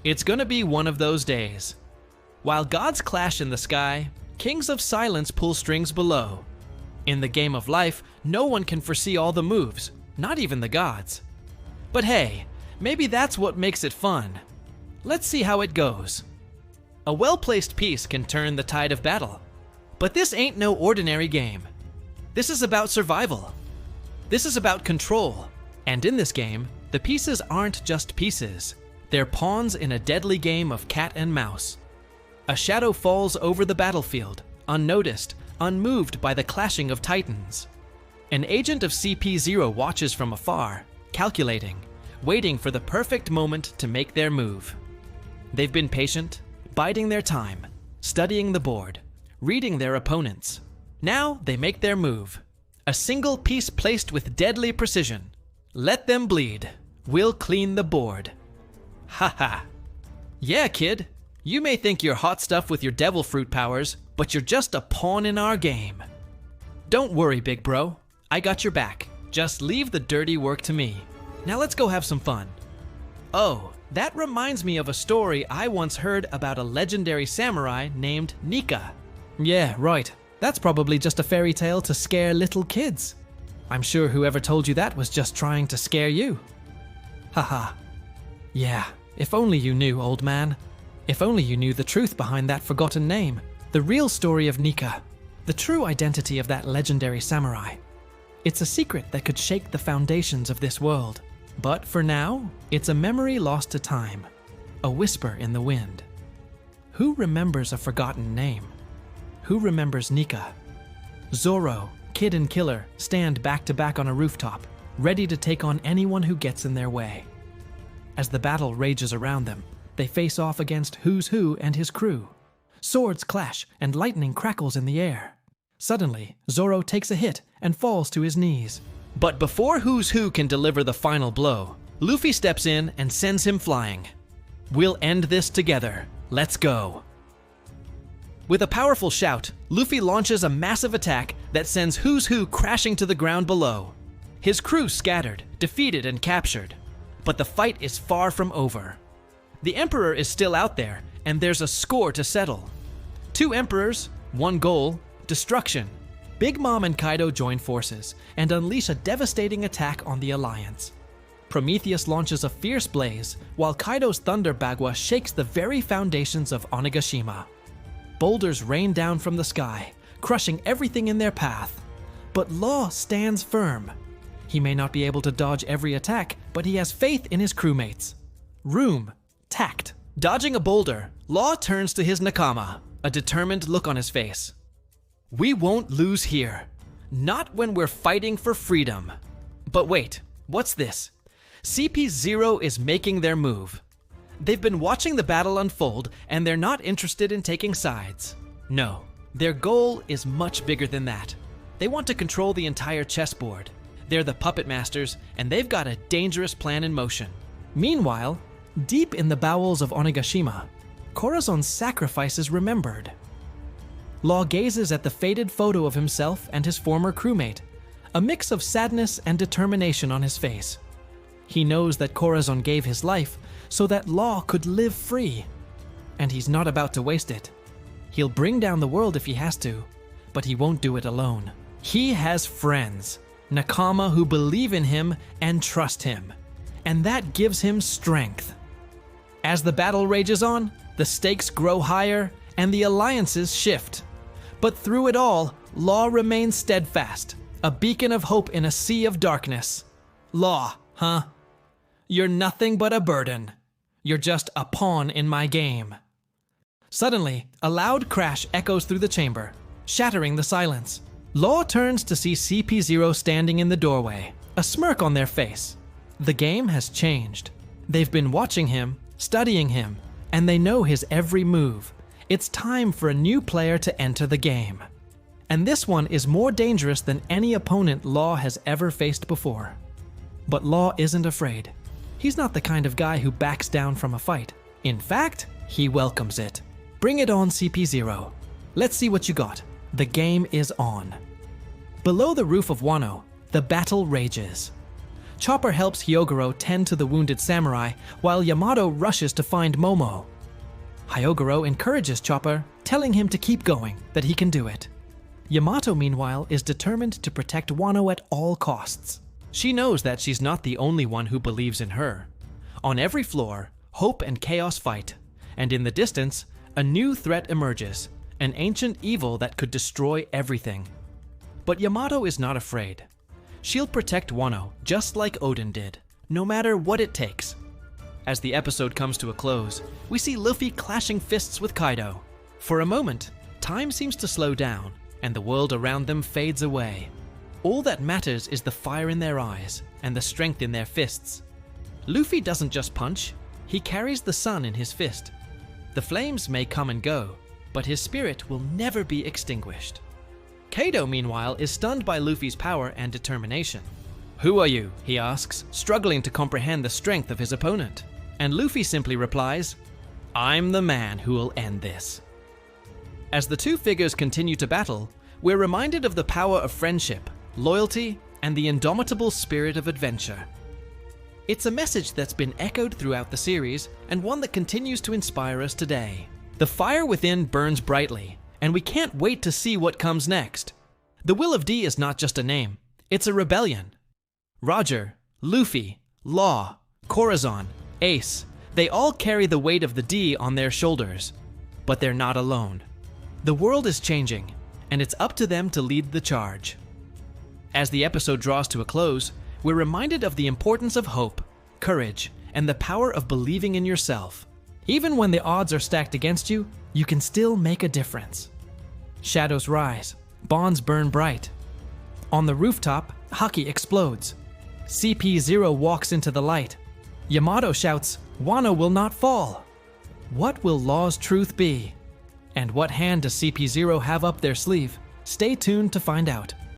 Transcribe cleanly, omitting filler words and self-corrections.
It's gonna be one of those days. While gods clash in the sky, kings of silence pull strings below. In the game of life, no one can foresee all the moves, not even the gods. But hey, maybe that's what makes it fun. Let's see how it goes. A well-placed piece can turn the tide of battle. But this ain't no ordinary game. This is about survival. This is about control. And in this game, the pieces aren't just pieces. They're pawns in a deadly game of cat and mouse. A shadow falls over the battlefield, unnoticed, unmoved by the clashing of titans. An agent of CP0 watches from afar, calculating, waiting for the perfect moment to make their move. They've been patient, biding their time, studying the board, reading their opponents. Now they make their move. A single piece placed with deadly precision. Let them bleed. We'll clean the board. Haha. Yeah, kid. You may think you're hot stuff with your devil fruit powers, but you're just a pawn in our game. Don't worry, big bro. I got your back. Just leave the dirty work to me. Now let's go have some fun. Oh, that reminds me of a story I once heard about a legendary samurai named Nika. Yeah, right. That's probably just a fairy tale to scare little kids. I'm sure whoever told you that was just trying to scare you. Haha. Yeah, if only you knew, old man. If only you knew the truth behind that forgotten name, the real story of Nika, the true identity of that legendary samurai. It's a secret that could shake the foundations of this world. But for now, it's a memory lost to time, a whisper in the wind. Who remembers a forgotten name? Who remembers Nika? Zoro, Kid and Killer stand back to back on a rooftop, ready to take on anyone who gets in their way. As the battle rages around them, they face off against Who's Who and his crew. Swords clash and lightning crackles in the air. Suddenly, Zoro takes a hit and falls to his knees. But before Who's Who can deliver the final blow, Luffy steps in and sends him flying. We'll end this together. Let's go. With a powerful shout, Luffy launches a massive attack that sends Who's Who crashing to the ground below. His crew scattered, defeated, and captured. But the fight is far from over. The Emperor is still out there, and there's a score to settle. 2 emperors, 1 goal, destruction. Big Mom and Kaido join forces and unleash a devastating attack on the Alliance. Prometheus launches a fierce blaze, while Kaido's Thunder Bagua shakes the very foundations of Onigashima. Boulders rain down from the sky, crushing everything in their path. But Law stands firm. He may not be able to dodge every attack, but he has faith in his crewmates. Room, tact. Dodging a boulder, Law turns to his Nakama, a determined look on his face. We won't lose here. Not when we're fighting for freedom. But wait, what's this? CP0 is making their move. They've been watching the battle unfold, and they're not interested in taking sides. No, their goal is much bigger than that. They want to control the entire chessboard. They're the puppet masters, and they've got a dangerous plan in motion. Meanwhile, deep in the bowels of Onigashima, Corazon's sacrifice is remembered. Law gazes at the faded photo of himself and his former crewmate, a mix of sadness and determination on his face. He knows that Corazon gave his life so that Law could live free, and he's not about to waste it. He'll bring down the world if he has to, but he won't do it alone. He has friends, Nakama who believe in him and trust him, and that gives him strength. As the battle rages on, the stakes grow higher and the alliances shift. But through it all, Law remains steadfast, a beacon of hope in a sea of darkness. Law, huh? You're nothing but a burden. You're just a pawn in my game. Suddenly, a loud crash echoes through the chamber, shattering the silence. Law turns to see CP0 standing in the doorway, a smirk on their face. The game has changed. They've been watching him, studying him, and they know his every move. It's time for a new player to enter the game. And this one is more dangerous than any opponent Law has ever faced before. But Law isn't afraid. He's not the kind of guy who backs down from a fight. In fact, he welcomes it. Bring it on, CP0. Let's see what you got. The game is on. Below the roof of Wano, the battle rages. Chopper helps Hyogoro tend to the wounded samurai, while Yamato rushes to find Momo. Hyogoro encourages Chopper, telling him to keep going, that he can do it. Yamato, meanwhile, is determined to protect Wano at all costs. She knows that she's not the only one who believes in her. On every floor, hope and chaos fight, and in the distance, a new threat emerges, an ancient evil that could destroy everything. But Yamato is not afraid. She'll protect Wano, just like Odin did, no matter what it takes. As the episode comes to a close, we see Luffy clashing fists with Kaido. For a moment, time seems to slow down, and the world around them fades away. All that matters is the fire in their eyes and the strength in their fists. Luffy doesn't just punch, he carries the sun in his fist. The flames may come and go, but his spirit will never be extinguished. Kaido, meanwhile, is stunned by Luffy's power and determination. "Who are you?" he asks, struggling to comprehend the strength of his opponent. And Luffy simply replies, "I'm the man who will end this." As the two figures continue to battle, we're reminded of the power of friendship, loyalty, and the indomitable spirit of adventure. It's a message that's been echoed throughout the series, and one that continues to inspire us today. The fire within burns brightly, and we can't wait to see what comes next. The Will of D is not just a name, it's a rebellion. Roger, Luffy, Law, Corazon, Ace, they all carry the weight of the D on their shoulders. But they're not alone. The world is changing, and it's up to them to lead the charge. As the episode draws to a close, we're reminded of the importance of hope, courage, and the power of believing in yourself. Even when the odds are stacked against you, you can still make a difference. Shadows rise, bonds burn bright. On the rooftop, Haki explodes. CP0 walks into the light. Yamato shouts, "Wano will not fall." What will Law's truth be? And what hand does CP0 have up their sleeve? Stay tuned to find out.